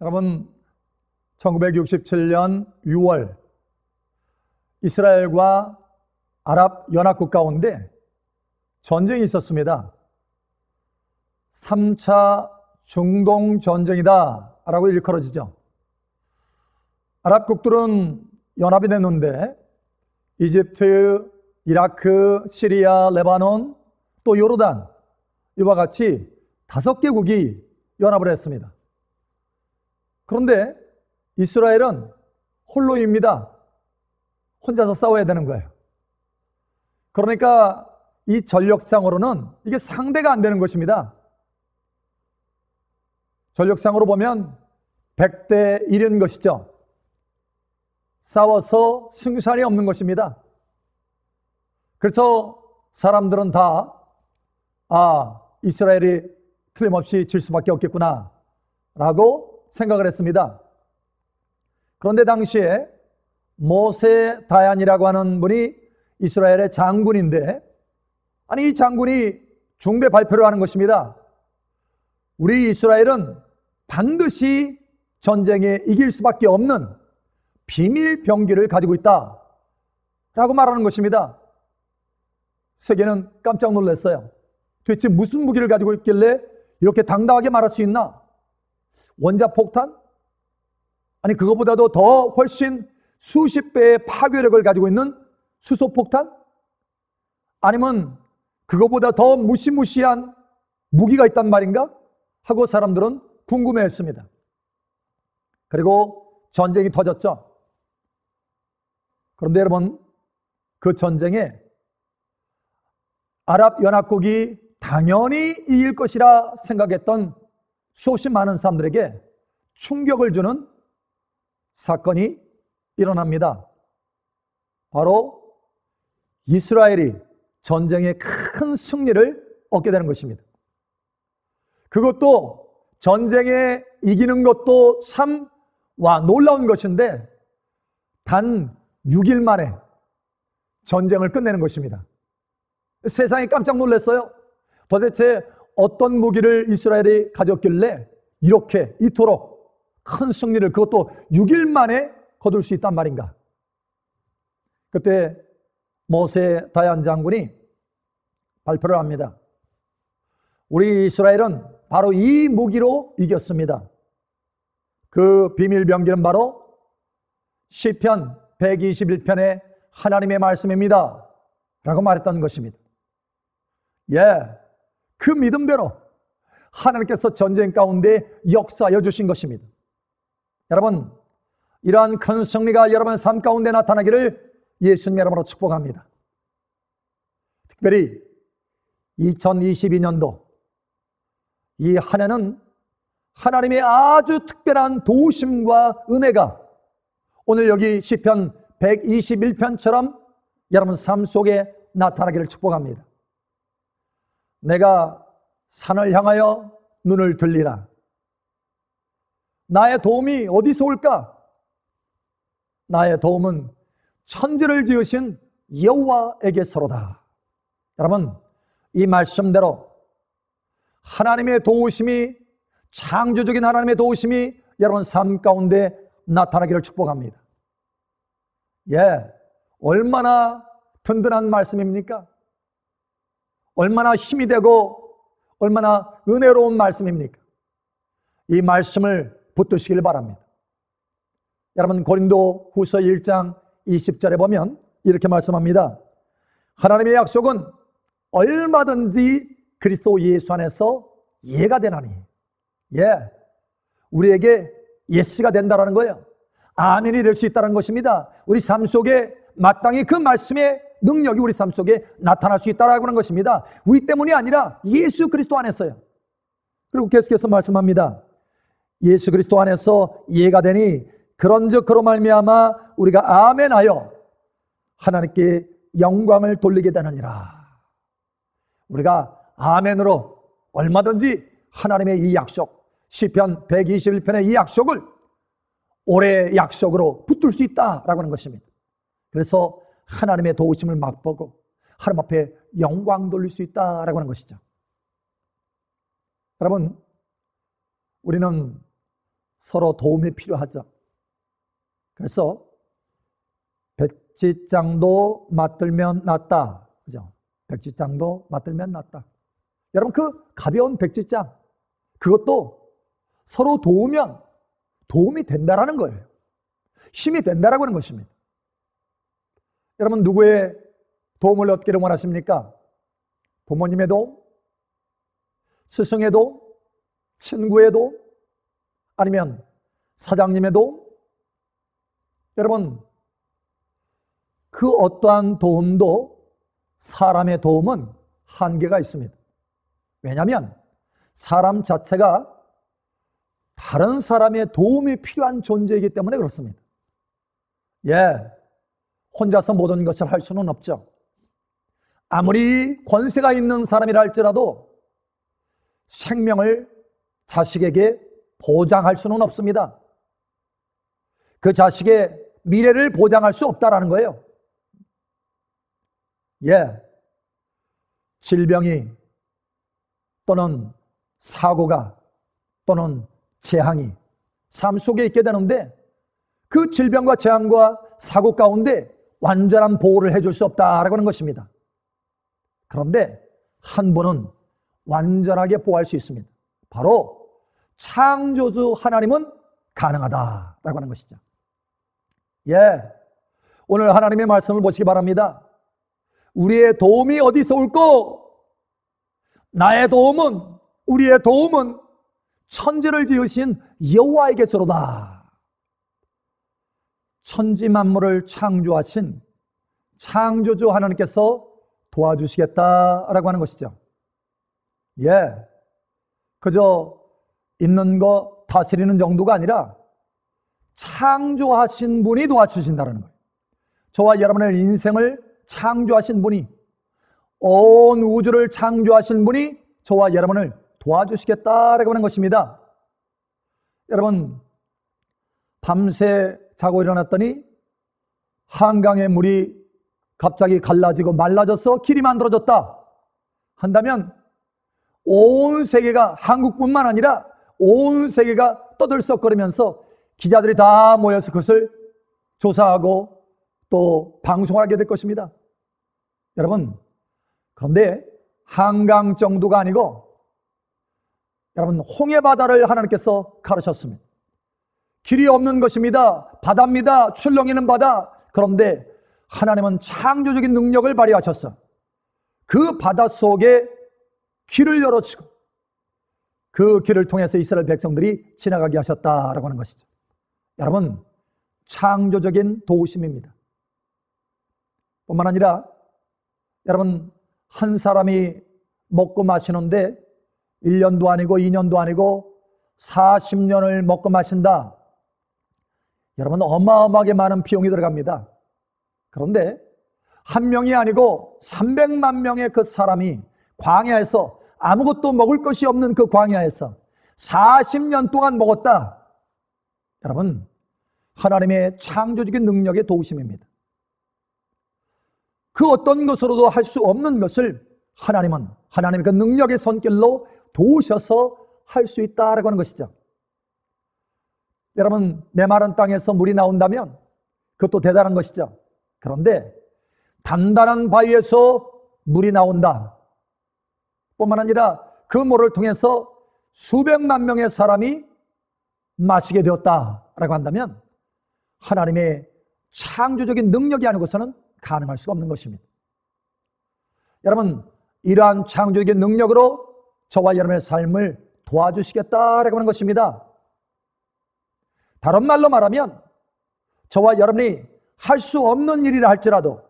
여러분, 1967년 6월 이스라엘과 아랍 연합국 가운데 전쟁이 있었습니다. 3차 중동 전쟁이다 라고 일컬어지죠. 아랍국들은 연합이 됐는데 이집트, 이라크, 시리아, 레바논, 또 요르단 이와 같이 5개국이 연합을 했습니다. 그런데 이스라엘은 홀로입니다. 혼자서 싸워야 되는 거예요. 그러니까 이 전력상으로는 이게 상대가 안 되는 것입니다. 전력상으로 보면 100대 1인 것이죠. 싸워서 승산이 없는 것입니다. 그래서 사람들은 다 이스라엘이 틀림없이 질 수밖에 없겠구나 라고 생각을 했습니다. 그런데 당시에 모세 다얀이라고 하는 분이 이스라엘의 장군인데, 이 장군이 중대 발표를 하는 것입니다. 우리 이스라엘은 반드시 전쟁에 이길 수밖에 없는 비밀 병기를 가지고 있다 라고 말하는 것입니다. 세계는 깜짝 놀랐어요. 도대체 무슨 무기를 가지고 있길래 이렇게 당당하게 말할 수 있나? 원자폭탄? 그거보다도 더 훨씬 수십 배의 파괴력을 가지고 있는 수소폭탄? 아니면 그거보다 더 무시무시한 무기가 있단 말인가? 하고 사람들은 궁금해했습니다. 그리고 전쟁이 터졌죠. 그런데 여러분, 그 전쟁에 아랍연합국이 당연히 이길 것이라 생각했던 수없이 많은 사람들에게 충격을 주는 사건이 일어납니다. 바로 이스라엘이 전쟁에 큰 승리를 얻게 되는 것입니다. 그것도 전쟁에 이기는 것도 참 놀라운 것인데 단 6일 만에 전쟁을 끝내는 것입니다. 세상이 깜짝 놀랐어요. 도대체 어떤 무기를 이스라엘이 가졌길래 이토록 큰 승리를 그것도 6일 만에 거둘 수 있단 말인가? 그때 모세 다얀 장군이 발표를 합니다. 우리 이스라엘은 바로 이 무기로 이겼습니다. 그 비밀 병기는 바로 시편 121편의 하나님의 말씀입니다 라고 말했던 것입니다. 그 믿음대로 하나님께서 전쟁 가운데 역사하여 주신 것입니다. 여러분, 이러한 큰 승리가 여러분의 삶 가운데 나타나기를 예수님의 이름으로 축복합니다. 특별히 2022년도 이 한 해는 하나님의 아주 특별한 도우심과 은혜가 오늘 여기 시편 121편처럼 여러분 삶 속에 나타나기를 축복합니다. 내가 산을 향하여 눈을 들리라. 나의 도움이 어디서 올까? 나의 도움은 천지를 지으신 여호와에게서로다. 여러분, 이 말씀대로 하나님의 도우심이, 창조적인 하나님의 도우심이 여러분 삶 가운데 나타나기를 축복합니다. 얼마나 든든한 말씀입니까? 얼마나 힘이 되고 얼마나 은혜로운 말씀입니까? 이 말씀을 붙드시길 바랍니다. 여러분, 고린도 후서 1장 20절에 보면 이렇게 말씀합니다. 하나님의 약속은 얼마든지 그리스도 예수 안에서 예가 되나니. 우리에게 예스가 된다라는 거예요. 아멘이 될 수 있다는 것입니다. 우리 삶 속에 마땅히 그 말씀의 능력이 우리 삶 속에 나타날 수 있다라고 하는 것입니다. 우리 때문이 아니라 예수 그리스도 안에서요. 그리고 계속해서 말씀합니다. 예수 그리스도 안에서 예가 되니 그런즉 그로 말미암아 우리가 아멘하여 하나님께 영광을 돌리게 되느니라. 우리가 아멘으로 얼마든지 하나님의 이 약속, 시편 121편의 이 약속을 올해의 약속으로 붙들 수 있다라고 하는 것입니다. 그래서 하나님의 도우심을 맛보고 하나님 앞에 영광 돌릴 수 있다라고 하는 것이죠. 여러분, 우리는 서로 도움이 필요하죠. 그래서 백지장도 맞들면 낫다. 그죠? 백지장도 맞들면 낫다. 여러분, 그 가벼운 백지장, 그것도 서로 도우면 도움이 된다라는 거예요. 힘이 된다라고 하는 것입니다. 여러분, 누구의 도움을 얻기를 원하십니까? 부모님의 도움? 스승의 도움? 친구의 도움? 아니면 사장님의 도움? 여러분, 그 어떠한 도움도 사람의 도움은 한계가 있습니다. 왜냐하면 사람 자체가 다른 사람의 도움이 필요한 존재이기 때문에 그렇습니다. 혼자서 모든 것을 할 수는 없죠. 아무리 권세가 있는 사람이라 할지라도 생명을 자식에게 보장할 수는 없습니다. 그 자식의 미래를 보장할 수 없다라는 거예요. 질병이 또는 사고가 또는 재앙이 삶 속에 있게 되는데 그 질병과 재앙과 사고 가운데 완전한 보호를 해줄 수 없다라고 하는 것입니다. 그런데 한 분은 완전하게 보호할 수 있습니다. 바로 창조주 하나님은 가능하다라고 하는 것이죠. 오늘 하나님의 말씀을 보시기 바랍니다. 우리의 도움이 어디서 올꼬? 나의 도움은, 우리의 도움은 천지를 지으신 여호와에게서로다. 천지 만물을 창조하신 창조주 하나님께서 도와주시겠다라고 하는 것이죠. 그저 있는 거 다스리는 정도가 아니라 창조하신 분이 도와주신다는 거예요. 저와 여러분의 인생을 창조하신 분이, 온 우주를 창조하신 분이 저와 여러분을 도와주시겠다라고 하는 것입니다. 여러분, 밤새 자고 일어났더니 한강의 물이 갑자기 갈라지고 말라져서 길이 만들어졌다 한다면 온 세계가, 한국뿐만 아니라 온 세계가 떠들썩거리면서 기자들이 다 모여서 그것을 조사하고 또 방송하게 될 것입니다. 여러분, 그런데 한강 정도가 아니고 여러분, 홍해바다를 하나님께서 가르셨습니다. 길이 없는 것입니다. 바다입니다. 출렁이는 바다. 그런데 하나님은 창조적인 능력을 발휘하셔서 그 바다 속에 길을 열어주고 그 길을 통해서 이스라엘 백성들이 지나가게 하셨다라고 하는 것이죠. 여러분, 창조적인 도우심입니다. 뿐만 아니라 여러분, 한 사람이 먹고 마시는데 1년도 아니고 2년도 아니고 40년을 먹고 마신다. 여러분, 어마어마하게 많은 비용이 들어갑니다. 그런데 한 명이 아니고 300만 명의 그 사람이 광야에서 아무것도 먹을 것이 없는 그 광야에서 40년 동안 먹었다. 여러분, 하나님의 창조적인 능력의 도우심입니다. 그 어떤 것으로도 할 수 없는 것을 하나님은 하나님의 그 능력의 손길로 도우셔서 할 수 있다라고 하는 것이죠. 여러분, 메마른 땅에서 물이 나온다면 그것도 대단한 것이죠. 그런데 단단한 바위에서 물이 나온다 뿐만 아니라 그 물을 통해서 수백만 명의 사람이 마시게 되었다라고 한다면 하나님의 창조적인 능력이 아니고서는 가능할 수가 없는 것입니다. 여러분, 이러한 창조적인 능력으로 저와 여러분의 삶을 도와주시겠다라고 하는 것입니다. 다른 말로 말하면 저와 여러분이 할 수 없는 일이라 할지라도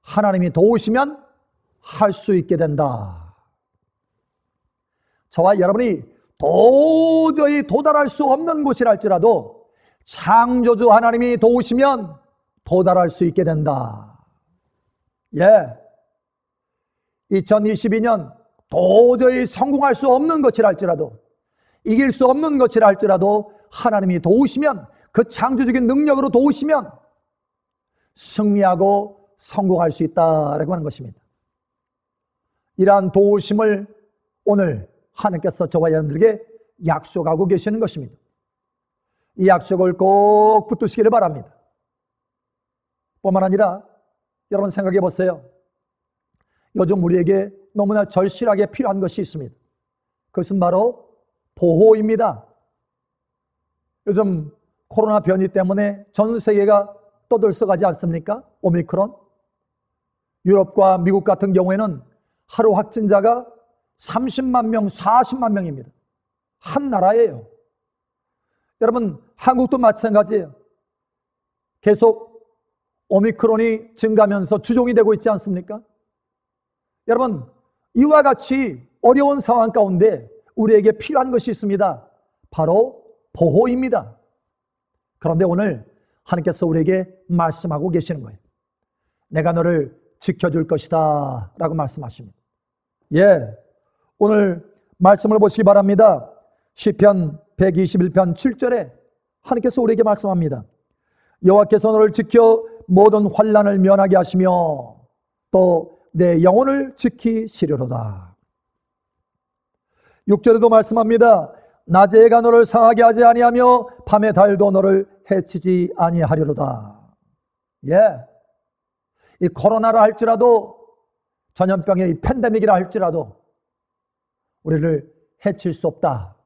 하나님이 도우시면 할 수 있게 된다. 저와 여러분이 도저히 도달할 수 없는 곳이라 할지라도 창조주 하나님이 도우시면 도달할 수 있게 된다. 2022년 도저히 성공할 수 없는 것이라 할지라도, 이길 수 없는 것이라 할지라도 하나님이 도우시면, 그 창조적인 능력으로 도우시면 승리하고 성공할 수 있다라고 하는 것입니다. 이러한 도우심을 오늘 하나님께서 저와 여러분들에게 약속하고 계시는 것입니다. 이 약속을 꼭 붙드시기를 바랍니다. 뿐만 아니라 여러분 생각해 보세요. 요즘 우리에게 너무나 절실하게 필요한 것이 있습니다. 그것은 바로 보호입니다. 요즘 코로나 변이 때문에 전 세계가 떠들썩하지 않습니까? 오미크론. 유럽과 미국 같은 경우에는 하루 확진자가 30만 명, 40만 명입니다. 한 나라예요. 여러분, 한국도 마찬가지예요. 계속 오미크론이 증가하면서 주종이 되고 있지 않습니까? 여러분, 이와 같이 어려운 상황 가운데 우리에게 필요한 것이 있습니다. 바로 보호입니다. 그런데 오늘 하나님께서 우리에게 말씀하고 계시는 거예요. 내가 너를 지켜줄 것이다 라고 말씀하십니다. 오늘 말씀을 보시기 바랍니다. 시편 121편 7절에 하나님께서 우리에게 말씀합니다. 여호와께서 너를 지켜 모든 환난을 면하게 하시며 또 내 영혼을 지키시려로다. 6절에도 말씀합니다. 낮에 해가 너를 상하게 하지 아니하며 밤의 달도 너를 해치지 아니하려로다. 이 코로나라 할지라도 전염병의 이 팬데믹이라 할지라도 우리를 해칠 수 없다.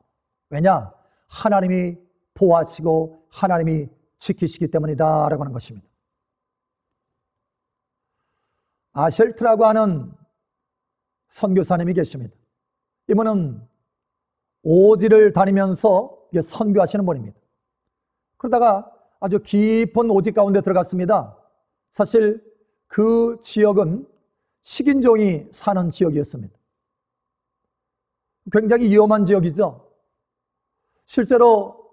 왜냐? 하나님이 보호하시고 하나님이 지키시기 때문이다 라고 하는 것입니다. 아셜트라고 하는 선교사님이 계십니다. 이분은 오지를 다니면서 선교하시는 분입니다. 그러다가 아주 깊은 오지 가운데 들어갔습니다. 사실 그 지역은 식인종이 사는 지역이었습니다. 굉장히 위험한 지역이죠. 실제로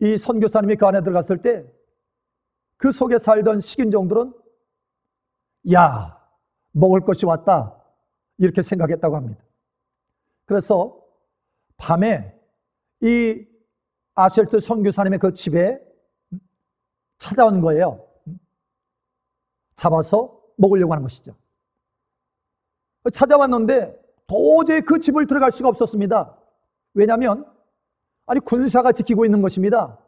이 선교사님이 그 안에 들어갔을 때 그 속에 살던 식인종들은 야, 먹을 것이 왔다 이렇게 생각했다고 합니다. 그래서 밤에 이 아셜트 선교사님의 그 집에 찾아온 거예요. 잡아서 먹으려고 하는 것이죠. 찾아왔는데 도저히 그 집을 들어갈 수가 없었습니다. 왜냐하면 군사가 지키고 있는 것입니다.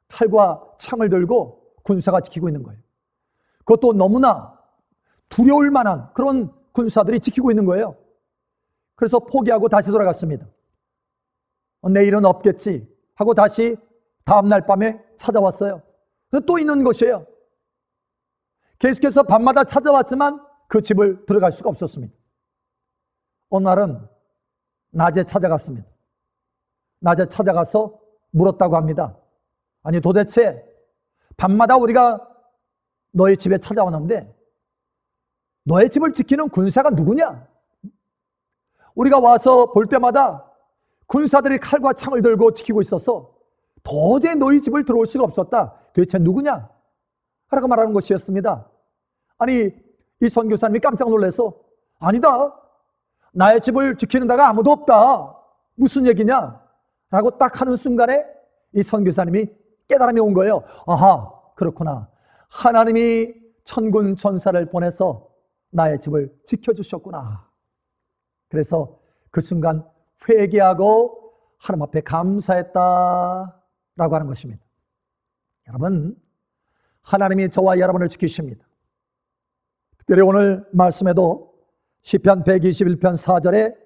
칼과 창을 들고 군사가 지키고 있는 거예요. 그것도 너무나 두려울 만한 그런 군사들이 지키고 있는 거예요. 그래서 포기하고 다시 돌아갔습니다. 내일은 없겠지 하고 다시 다음날 밤에 찾아왔어요. 또 있는 것이에요. 계속해서 밤마다 찾아왔지만 그 집을 들어갈 수가 없었습니다. 어느 날은 낮에 찾아갔습니다. 낮에 찾아가서 물었다고 합니다. 아니 도대체 밤마다 우리가 너의 집에 찾아왔는데 너의 집을 지키는 군사가 누구냐? 우리가 와서 볼 때마다 군사들이 칼과 창을 들고 지키고 있어서 도저히 너희 집을 들어올 수가 없었다. 도대체 누구냐? 라고 말하는 것이었습니다. 아니 이 선교사님이 깜짝 놀라서 아니다. 나의 집을 지키는 데가 아무도 없다. 무슨 얘기냐? 라고 딱 하는 순간에 이 선교사님이 깨달음이 온 거예요. 아하, 그렇구나. 하나님이 천군 천사를 보내서 나의 집을 지켜주셨구나. 그래서 그 순간 회개하고 하나님 앞에 감사했다 라고 하는 것입니다. 여러분, 하나님이 저와 여러분을 지키십니다. 특별히 오늘 말씀에도 시편 121편 4절에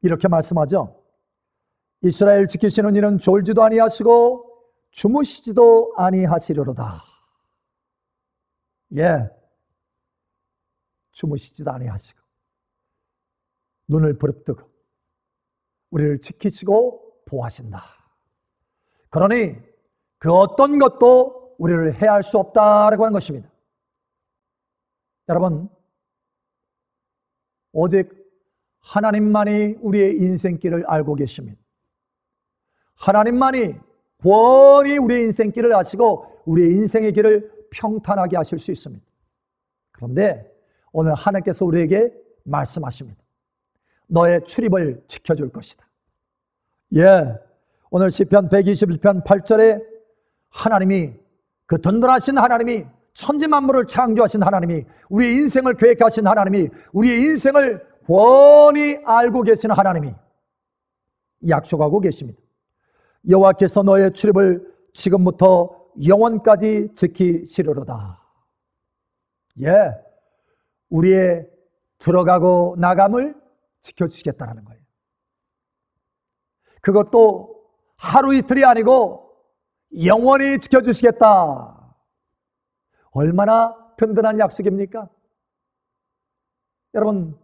이렇게 말씀하죠. 이스라엘 지키시는 이는 졸지도 아니하시고 주무시지도 아니하시려로다. 주무시지도 아니하시고 눈을 부릅뜨고 우리를 지키시고 보호하신다. 그러니 그 어떤 것도 우리를 해할 수 없다라고 하는 것입니다. 여러분, 오직 하나님만이 우리의 인생길을 알고 계십니다. 하나님만이 권히 우리의 인생길을 아시고 우리의 인생의 길을 평탄하게 하실 수 있습니다. 그런데 오늘 하나님께서 우리에게 말씀하십니다. 너의 출입을 지켜줄 것이다. 오늘 시편 121편 8절에 하나님이 그 든든하신 하나님이 천지만물을 창조하신 하나님이 우리의 인생을 계획하신 하나님이 우리의 인생을 권히 알고 계시는 하나님이 약속하고 계십니다. 여호와께서 너의 출입을 지금부터 영원까지 지키시려로다. 예, 우리의 들어가고 나감을 지켜주시겠다는 거예요. 그것도 하루 이틀이 아니고 영원히 지켜주시겠다. 얼마나 든든한 약속입니까? 여러분,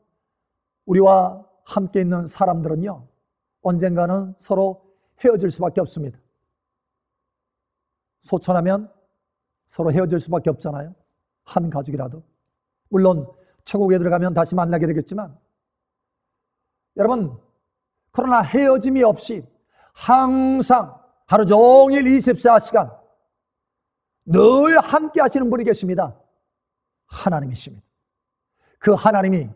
우리와 함께 있는 사람들은요, 언젠가는 서로 헤어질 수밖에 없습니다. 소천하면 서로 헤어질 수밖에 없잖아요. 한 가족이라도. 물론 천국에 들어가면 다시 만나게 되겠지만, 여러분, 그러나 헤어짐이 없이 항상 하루 종일 24시간 늘 함께 하시는 분이 계십니다. 하나님이십니다. 그 하나님이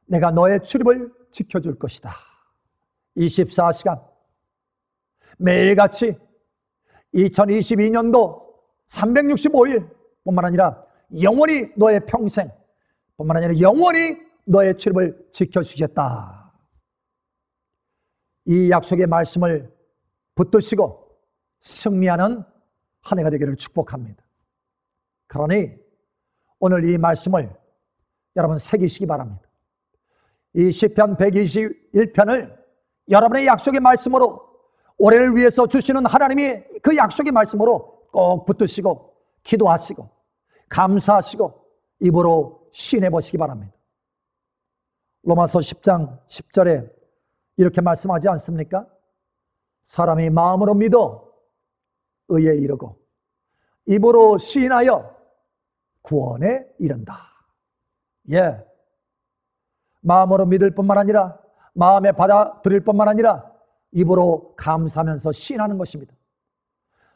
내가 너의 출입을 지켜줄 것이다. 24시간 매일같이 2022년도 365일 뿐만 아니라 영원히 너의 평생 뿐만 아니라 영원히 너의 출입을 지켜주겠다. 이 약속의 말씀을 붙드시고 승리하는 한 해가 되기를 축복합니다. 그러니 오늘 이 말씀을 여러분 새기시기 바랍니다. 이 시편 121편을 여러분의 약속의 말씀으로 올해를 위해서 주시는 하나님이 그 약속의 말씀으로 꼭 붙드시고 기도하시고 감사하시고 입으로 시인해 보시기 바랍니다. 로마서 10장 10절에 이렇게 말씀하지 않습니까? 사람이 마음으로 믿어 의에 이르고 입으로 시인하여 구원에 이른다. 예, 마음으로 믿을 뿐만 아니라 마음에 받아들일 뿐만 아니라 입으로 감사하면서 시인하는 것입니다.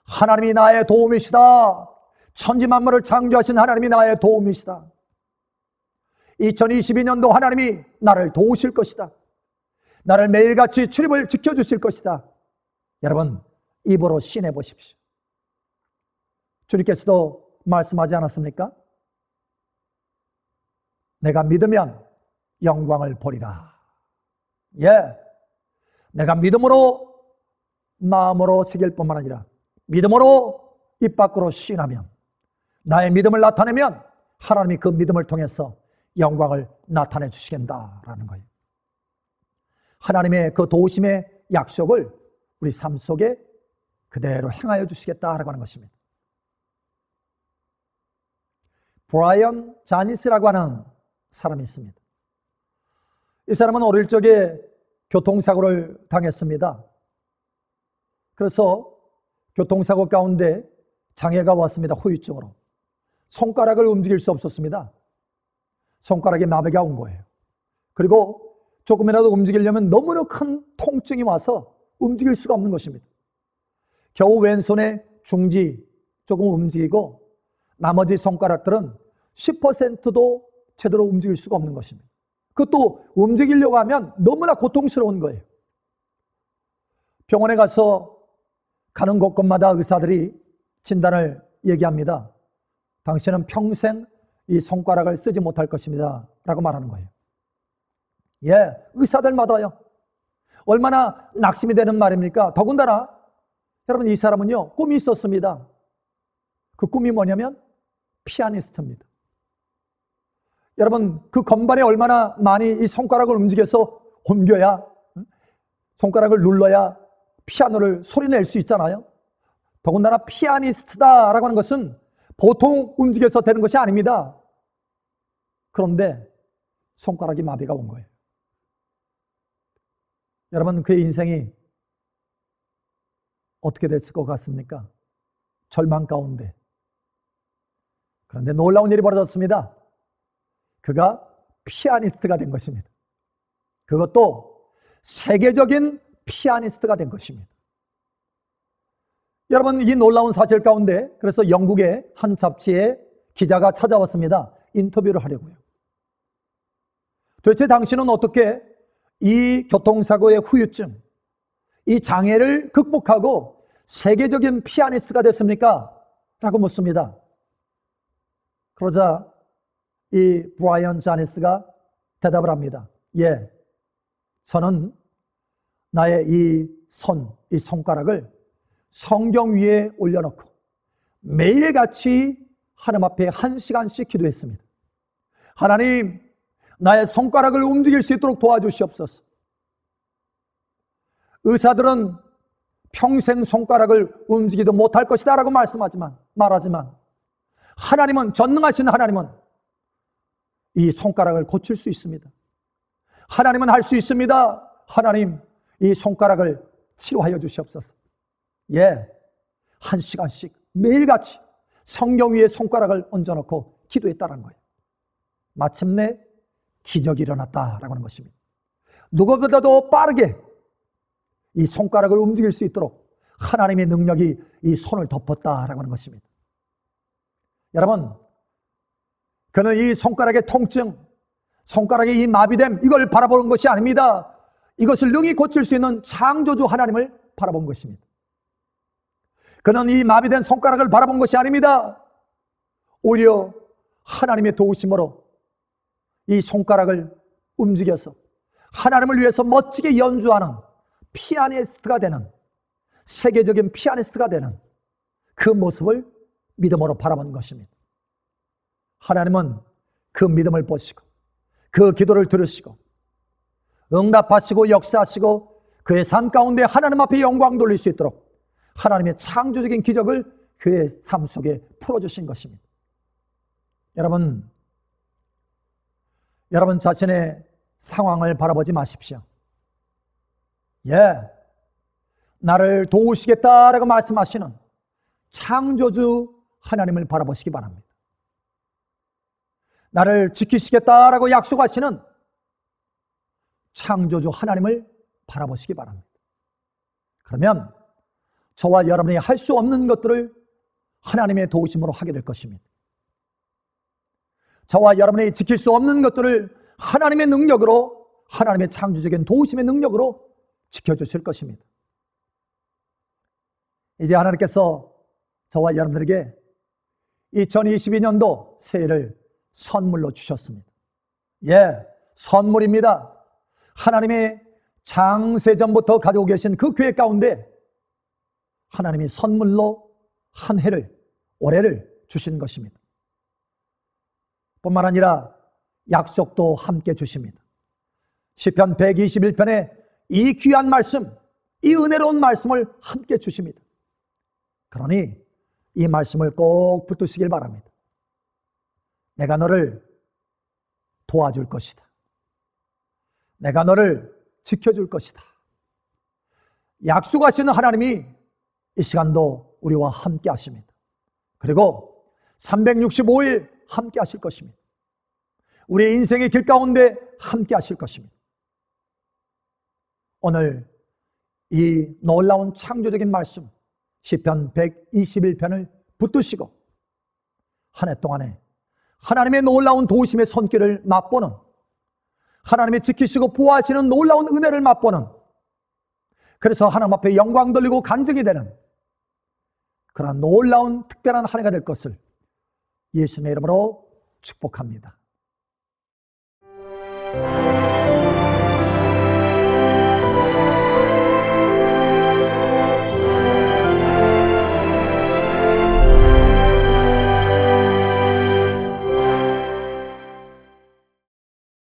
하나님이 나의 도움이시다. 천지만물을 창조하신 하나님이 나의 도움이시다. 2022년도 하나님이 나를 도우실 것이다. 나를 매일같이 출입을 지켜주실 것이다. 여러분, 입으로 시인해 보십시오. 주님께서도 말씀하지 않았습니까? 내가 믿으면 영광을 보리라. 예, 내가 믿음으로 마음으로 새길 뿐만 아니라 믿음으로 입 밖으로 시인하면, 나의 믿음을 나타내면 하나님이 그 믿음을 통해서 영광을 나타내 주시겠다라는 거예요. 하나님의 그 도우심의 약속을 우리 삶 속에 그대로 행하여 주시겠다라고 하는 것입니다. 브라이언 자니스라고 하는 사람이 있습니다. 이 사람은 어릴 적에 교통사고를 당했습니다. 그래서 교통사고 가운데 장애가 왔습니다. 후유증으로. 손가락을 움직일 수 없었습니다. 손가락에 마비가 온 거예요. 그리고 조금이라도 움직이려면 너무나 큰 통증이 와서 움직일 수가 없는 것입니다. 겨우 왼손의 중지 조금 움직이고 나머지 손가락들은 10%도 제대로 움직일 수가 없는 것입니다. 그것도 움직이려고 하면 너무나 고통스러운 거예요. 병원에 가서 가는 곳곳마다 의사들이 진단을 얘기합니다. 당신은 평생 이 손가락을 쓰지 못할 것입니다 라고 말하는 거예요. 예, 의사들마다요. 얼마나 낙심이 되는 말입니까? 더군다나 여러분, 이 사람은요 꿈이 있었습니다. 그 꿈이 뭐냐면 피아니스트입니다. 여러분, 그 건반에 얼마나 많이 이 손가락을 움직여서 옮겨야, 손가락을 눌러야 피아노를 소리낼 수 있잖아요. 더군다나 피아니스트다라고 하는 것은 보통 움직여서 되는 것이 아닙니다. 그런데 손가락이 마비가 온 거예요. 여러분, 그의 인생이 어떻게 됐을 것 같습니까? 절망 가운데. 그런데 놀라운 일이 벌어졌습니다. 그가 피아니스트가 된 것입니다. 그것도 세계적인 피아니스트가 된 것입니다. 여러분, 이 놀라운 사실 가운데 그래서 영국의 한 잡지에 기자가 찾아왔습니다. 인터뷰를 하려고요. 도대체 당신은 어떻게 이 교통사고의 후유증, 이 장애를 극복하고 세계적인 피아니스트가 됐습니까? 라고 묻습니다. 그러자 이 브라이언 자니스가 대답을 합니다. 예, 저는 나의 이 손가락을 성경 위에 올려놓고 매일같이 하나님 앞에 1시간씩 기도했습니다. 하나님, 나의 손가락을 움직일 수 있도록 도와주시옵소서. 의사들은 평생 손가락을 움직이도 못할 것이다 라고 말하지만 하나님은, 전능하신 하나님은 이 손가락을 고칠 수 있습니다. 하나님은 할 수 있습니다. 하나님, 이 손가락을 치료하여 주시옵소서. 1시간씩 매일같이 성경 위에 손가락을 얹어놓고 기도했다는 거예요. 마침내 기적이 일어났다라고 하는 것입니다. 누구보다도 빠르게 이 손가락을 움직일 수 있도록 하나님의 능력이 이 손을 덮었다라고 하는 것입니다. 여러분, 그는 이 손가락의 통증, 손가락의 이 마비됨, 이걸 바라보는 것이 아닙니다. 이것을 능히 고칠 수 있는 창조주 하나님을 바라본 것입니다. 그는 이 마비된 손가락을 바라본 것이 아닙니다. 오히려 하나님의 도우심으로 이 손가락을 움직여서 하나님을 위해서 멋지게 연주하는 피아니스트가 되는, 세계적인 피아니스트가 되는 그 모습을 믿음으로 바라본 것입니다. 하나님은 그 믿음을 보시고 그 기도를 들으시고 응답하시고 역사하시고 그의 삶 가운데 하나님 앞에 영광 돌릴 수 있도록 하나님의 창조적인 기적을 그의 삶 속에 풀어주신 것입니다. 여러분 자신의 상황을 바라보지 마십시오. 나를 도우시겠다라고 말씀하시는 창조주 하나님을 바라보시기 바랍니다. 나를 지키시겠다라고 약속하시는 창조주 하나님을 바라보시기 바랍니다. 그러면 저와 여러분이 할 수 없는 것들을 하나님의 도우심으로 하게 될 것입니다. 저와 여러분이 지킬 수 없는 것들을 하나님의 능력으로, 하나님의 창조적인 도우심의 능력으로 지켜주실 것입니다. 이제 하나님께서 저와 여러분들에게 2022년도 새해를 선물로 주셨습니다. 선물입니다. 하나님의 장세전부터 가지고 계신 그 계획 가운데 하나님이 선물로 한 해를, 올해를 주신 것입니다. 뿐만 아니라 약속도 함께 주십니다. 시편 121편에 이 귀한 말씀, 이 은혜로운 말씀을 함께 주십니다. 그러니 이 말씀을 꼭 붙드시길 바랍니다. 내가 너를 도와줄 것이다. 내가 너를 지켜줄 것이다. 약속하시는 하나님이 이 시간도 우리와 함께 하십니다. 그리고 365일 함께 하실 것입니다. 우리의 인생의 길 가운데 함께 하실 것입니다. 오늘 이 놀라운 창조적인 말씀 시편 121편을 붙드시고 한 해 동안에 하나님의 놀라운 도우심의 손길을 맛보는, 하나님이 지키시고 보호하시는 놀라운 은혜를 맛보는, 그래서 하나님 앞에 영광 돌리고 간증이 되는 그러한 놀라운 특별한 한 해가 될 것을 예수님의 이름으로 축복합니다.